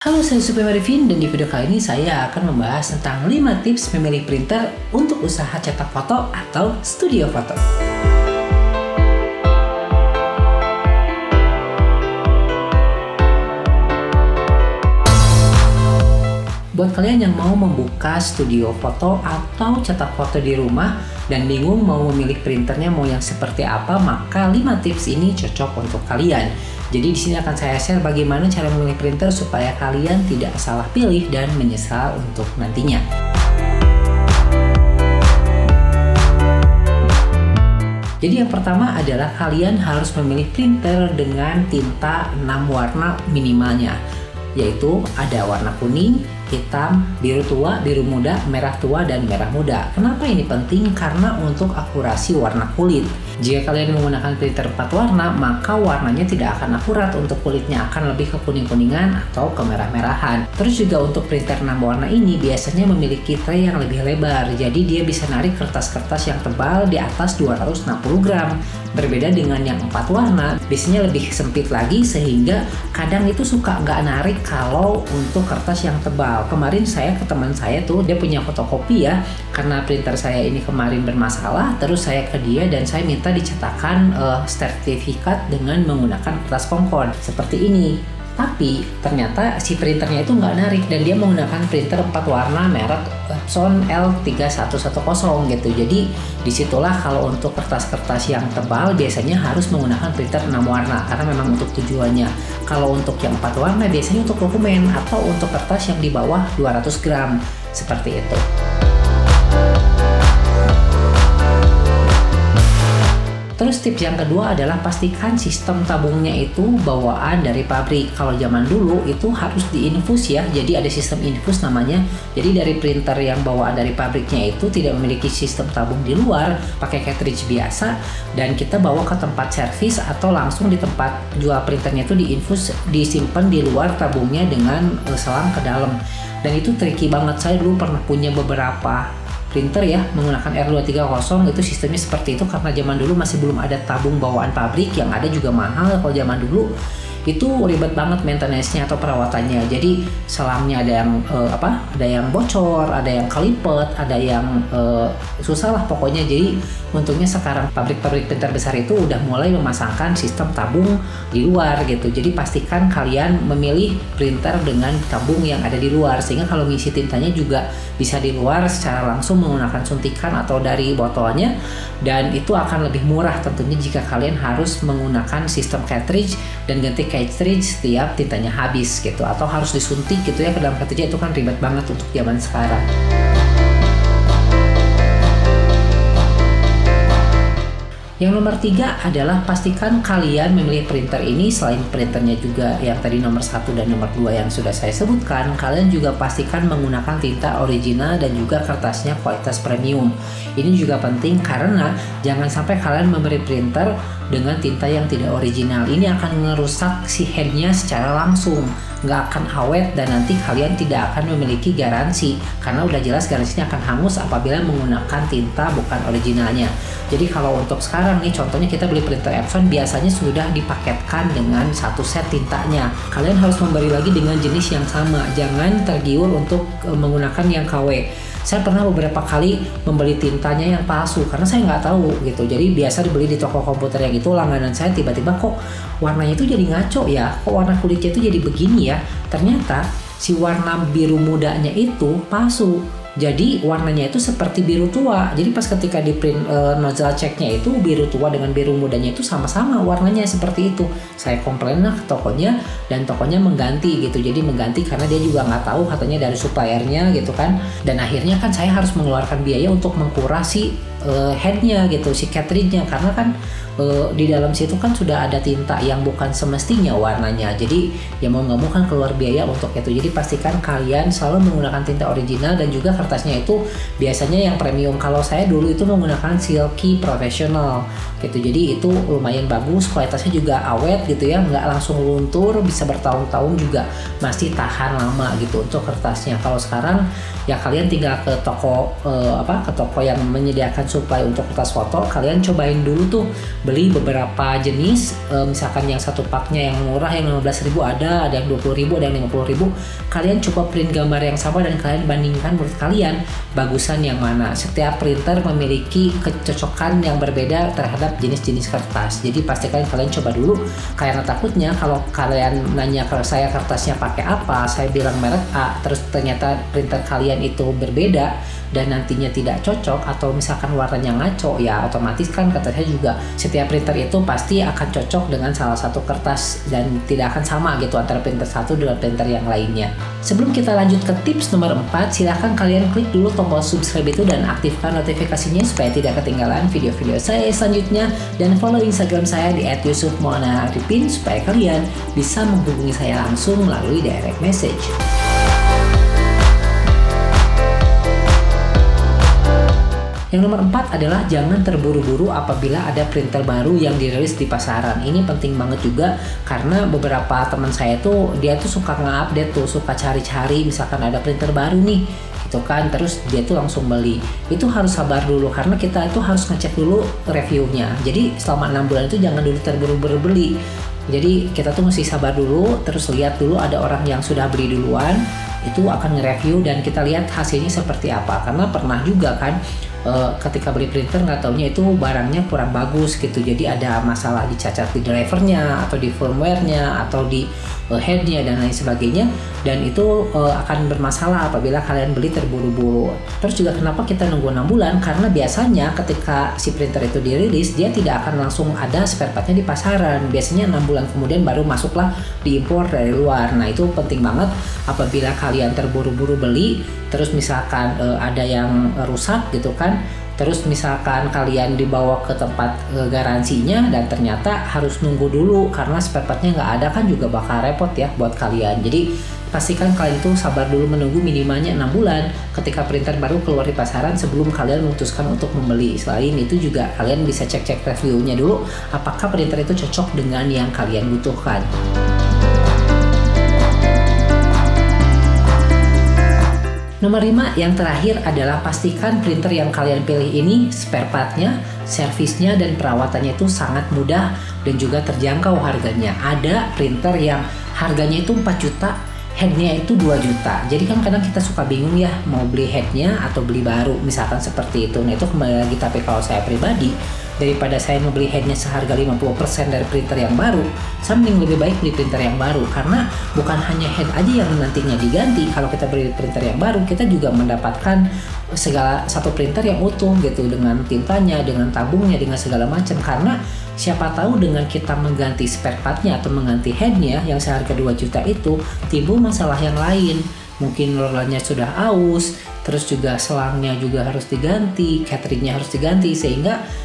Halo, saya Supaya Arifin, dan di video kali ini saya akan membahas tentang 5 tips memilih printer untuk usaha cetak foto atau studio foto. Buat kalian yang mau membuka studio foto atau cetak foto di rumah dan bingung mau memilih printernya mau yang seperti apa, maka 5 tips ini cocok untuk kalian. Jadi di sini akan saya share bagaimana cara memilih printer supaya kalian tidak salah pilih dan menyesal untuk nantinya. Jadi yang pertama adalah kalian harus memilih printer dengan tinta 6 warna minimalnya, yaitu ada warna kuning, hitam, biru tua, biru muda, merah tua, dan merah muda. Kenapa ini penting? Karena untuk akurasi warna kulit. Jika kalian menggunakan printer 4 warna, maka warnanya tidak akan akurat untuk kulitnya, akan lebih ke kuning-kuningan atau ke merah-merahan. Terus juga untuk printer 6 warna ini biasanya memiliki tray yang lebih lebar, jadi dia bisa narik kertas-kertas yang tebal di atas 260 gram. Berbeda dengan yang 4 warna, biasanya lebih sempit lagi sehingga kadang itu suka nggak narik kalau untuk kertas yang tebal. Kemarin saya ke teman saya tuh, dia punya fotokopi ya, karena printer saya ini kemarin bermasalah, terus saya ke dia dan saya minta dicetakkan sertifikat dengan menggunakan kertas kongkon seperti ini. Tapi ternyata si printernya itu nggak narik dan dia menggunakan printer 4 warna merek Epson L3110 gitu. Jadi disitulah kalau untuk kertas-kertas yang tebal biasanya harus menggunakan printer 6 warna karena memang untuk tujuannya. Kalau untuk yang 4 warna biasanya untuk dokumen atau untuk kertas yang di bawah 200 gram seperti itu. Terus tips yang kedua adalah pastikan sistem tabungnya itu bawaan dari pabrik. Kalau zaman dulu itu harus diinfus ya, jadi ada sistem infus namanya. Jadi dari printer yang bawaan dari pabriknya itu tidak memiliki sistem tabung di luar, pakai cartridge biasa, dan kita bawa ke tempat servis atau langsung di tempat jual printernya itu diinfus, disimpan di luar tabungnya dengan selang ke dalam. Dan itu tricky banget, saya dulu pernah punya beberapa printer ya menggunakan R230 itu sistemnya seperti itu karena zaman dulu masih belum ada tabung bawaan pabrik, yang ada juga mahal kalau zaman dulu. Itu ribet banget maintenance-nya atau perawatannya. Jadi selangnya ada yang ada yang bocor, ada yang kelipet, ada yang susah lah pokoknya. Jadi untungnya sekarang pabrik-pabrik printer besar itu udah mulai memasangkan sistem tabung di luar gitu. Jadi pastikan kalian memilih printer dengan tabung yang ada di luar, sehingga kalau ngisi tintanya juga bisa di luar secara langsung menggunakan suntikan atau dari botolnya, dan itu akan lebih murah tentunya jika kalian harus menggunakan sistem cartridge dan ganti cartridge setiap tintanya habis gitu, atau harus disuntik gitu ya ke dalam cartridge. Itu kan ribet banget untuk zaman sekarang. Yang nomor 3 adalah pastikan kalian memilih printer ini selain printernya juga yang tadi nomor 1 dan nomor 2 yang sudah saya sebutkan, kalian juga pastikan menggunakan tinta original dan juga kertasnya kualitas premium. Ini juga penting karena jangan sampai kalian memberi printer dengan tinta yang tidak original. Ini akan merusak si headnya secara langsung, nggak akan awet, dan nanti kalian tidak akan memiliki garansi karena udah jelas garansinya akan hangus apabila menggunakan tinta bukan originalnya. Jadi kalau untuk sekarang nih contohnya kita beli printer Epson biasanya sudah dipaketkan dengan satu set tintanya. Kalian harus membeli lagi dengan jenis yang sama, jangan tergiur untuk menggunakan yang KW. Saya pernah beberapa kali membeli tintanya yang palsu karena saya nggak tahu gitu. Jadi biasa dibeli di toko komputer yang itu langganan saya, tiba-tiba kok warnanya itu jadi ngaco ya, kok warna kulitnya itu jadi begini ya. Ternyata si warna biru mudanya itu palsu. Jadi warnanya itu seperti biru tua. Jadi pas ketika di print nozzle checknya itu biru tua dengan biru mudanya itu sama-sama warnanya seperti itu. Saya komplain lah ke tokonya dan tokonya mengganti gitu. Jadi mengganti karena dia juga nggak tahu katanya dari suppliernya gitu kan. Dan akhirnya kan saya harus mengeluarkan biaya untuk mengkurasi headnya gitu, si cartridge-nya, karena kan di dalam situ kan sudah ada tinta yang bukan semestinya warnanya. Jadi ya mau nggak mau kan keluar biaya untuk itu. Jadi pastikan kalian selalu menggunakan tinta original dan juga kertasnya itu biasanya yang premium. Kalau saya dulu itu menggunakan Silky Professional gitu. Jadi itu lumayan bagus, kualitasnya juga awet gitu ya, nggak langsung luntur, bisa bertahun-tahun juga masih tahan lama gitu untuk kertasnya. Kalau sekarang ya kalian tinggal ke toko ke toko yang menyediakan supply untuk kertas foto, kalian cobain dulu tuh beli beberapa jenis, misalkan yang satu paknya yang murah yang 15.000 ada yang 20.000, ada yang 50.000. Kalian coba print gambar yang sama dan kalian bandingkan menurut kalian bagusan yang mana. Setiap printer memiliki kecocokan yang berbeda terhadap jenis-jenis kertas. Jadi pastikan kalian coba dulu, karena takutnya kalau kalian nanya ke saya kertasnya pakai apa, saya bilang merek A, terus ternyata printer kalian itu berbeda dan nantinya tidak cocok atau misalkan warnanya ngaco, ya otomatis kan kata saya juga setiap printer itu pasti akan cocok dengan salah satu kertas dan tidak akan sama gitu antara printer satu dengan printer yang lainnya. Sebelum kita lanjut ke tips nomor 4, silahkan kalian klik dulu tombol subscribe itu dan aktifkan notifikasinya supaya tidak ketinggalan video-video saya selanjutnya, dan follow Instagram saya di @yusufmuannarifin supaya kalian bisa menghubungi saya langsung melalui direct message. Yang nomor 4 adalah jangan terburu-buru apabila ada printer baru yang dirilis di pasaran. Ini penting banget juga karena beberapa teman saya tuh dia tuh suka nge-update tuh, suka cari-cari misalkan ada printer baru nih gitu kan, terus dia tuh langsung beli. Itu harus sabar dulu karena kita itu harus ngecek dulu reviewnya. Jadi selama 6 bulan itu jangan dulu terburu-buru beli. Jadi kita tuh mesti sabar dulu, terus lihat dulu ada orang yang sudah beli duluan, itu akan nge-review dan kita lihat hasilnya seperti apa. Karena pernah juga kan ketika beli printer nggak taunya itu barangnya kurang bagus gitu, jadi ada masalah dicacat di drivernya atau di firmware-nya atau di head-nya dan lain sebagainya, dan itu akan bermasalah apabila kalian beli terburu-buru. Terus juga kenapa kita nunggu 6 bulan, karena biasanya ketika si printer itu dirilis dia tidak akan langsung ada spare part-nya di pasaran, biasanya 6 bulan kemudian baru masuklah diimpor dari luar. Nah itu penting banget apabila kalian terburu-buru beli, terus misalkan ada yang rusak gitu kan, terus misalkan kalian dibawa ke tempat garansinya dan ternyata harus nunggu dulu karena spare partnya nggak ada, kan juga bakal repot ya buat kalian. Jadi pastikan kalian itu sabar dulu menunggu minimalnya 6 bulan ketika printer baru keluar di pasaran sebelum kalian memutuskan untuk membeli. Selain itu juga kalian bisa cek-cek reviewnya dulu apakah printer itu cocok dengan yang kalian butuhkan. Nomor 5 yang terakhir adalah pastikan printer yang kalian pilih ini spare part-nya, servisnya dan perawatannya itu sangat mudah dan juga terjangkau harganya. Ada printer yang harganya itu 4 juta, headnya itu 2 juta. Jadi kan kadang kita suka bingung ya mau beli headnya atau beli baru, misalkan seperti itu. Nah itu kembali lagi, tapi kalau saya pribadi, daripada saya membeli headnya seharga 50% dari printer yang baru, saya mending lebih baik beli printer yang baru, karena bukan hanya head aja yang nantinya diganti. Kalau kita beli printer yang baru, kita juga mendapatkan segala satu printer yang utuh gitu, dengan tintanya, dengan tabungnya, dengan segala macam. Karena siapa tahu dengan kita mengganti spare part-nya atau mengganti headnya yang seharga 2 juta itu, timbul masalah yang lain. Mungkin rollernya sudah aus, terus juga selangnya juga harus diganti, cateringnya harus diganti, sehingga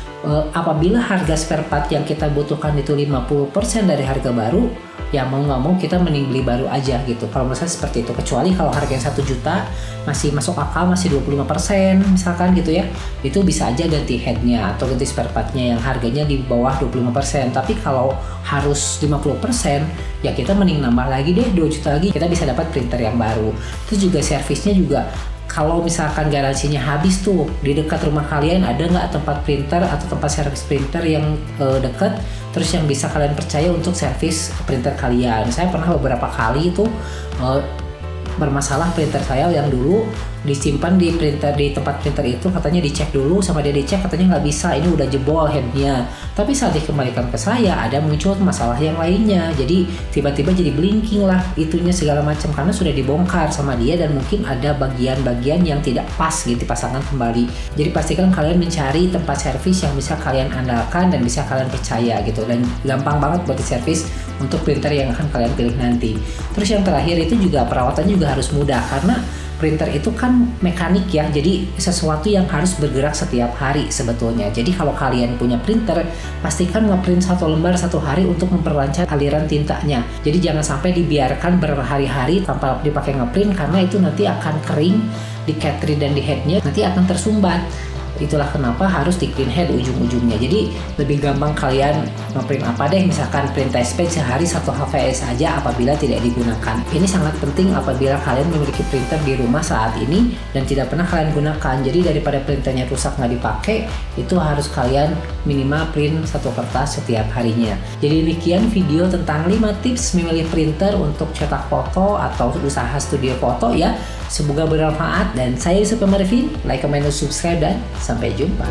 apabila harga spare part yang kita butuhkan itu 50% dari harga baru, ya mau nggak mau kita mending beli baru aja gitu. Kalau menurut saya seperti itu, kecuali kalau harganya 1 juta masih masuk akal, masih 25% misalkan gitu ya, itu bisa aja ganti headnya atau ganti spare partnya yang harganya di bawah 25%. Tapi kalau harus 50%, ya kita mending nambah lagi deh 2 juta lagi, kita bisa dapat printer yang baru. Terus juga servisnya juga, kalau misalkan garansinya habis tuh, di dekat rumah kalian ada nggak tempat printer atau tempat servis printer yang dekat, terus yang bisa kalian percaya untuk servis printer kalian. Saya pernah beberapa kali itu bermasalah printer saya yang dulu disimpan di tempat printer itu, katanya dicek dulu, sama dia dicek katanya nggak bisa, ini udah jebol headnya. Tapi saat dikembalikan ke saya ada muncul masalah yang lainnya, jadi tiba-tiba jadi blinking lah itunya segala macam karena sudah dibongkar sama dia dan mungkin ada bagian-bagian yang tidak pas gitu dipasangkan kembali. Jadi pastikan kalian mencari tempat servis yang bisa kalian andalkan dan bisa kalian percaya gitu, dan gampang banget buat diservis untuk printer yang akan kalian pilih nanti. Terus yang terakhir itu juga perawatannya juga harus mudah, karena printer itu kan mekanik ya, jadi sesuatu yang harus bergerak setiap hari sebetulnya. Jadi kalau kalian punya printer, pastikan ngeprint 1 lembar 1 hari untuk memperlancar aliran tintanya. Jadi jangan sampai dibiarkan berhari-hari tanpa dipakai ngeprint, karena itu nanti akan kering di cartridge dan di headnya, nanti akan tersumbat. Itulah kenapa harus di clean head ujung-ujungnya. Jadi lebih gampang kalian ngeprint apa deh, misalkan print test page sehari 1 HVS saja apabila tidak digunakan. Ini sangat penting apabila kalian memiliki printer di rumah saat ini dan tidak pernah kalian gunakan. Jadi daripada printernya rusak nggak dipakai, itu harus kalian minimal print 1 kertas setiap harinya. Jadi demikian video tentang 5 tips memilih printer untuk cetak foto atau usaha studio foto ya. Semoga bermanfaat dan saya Yusuf Marvin. Like, comment, dan subscribe dan sampai jumpa.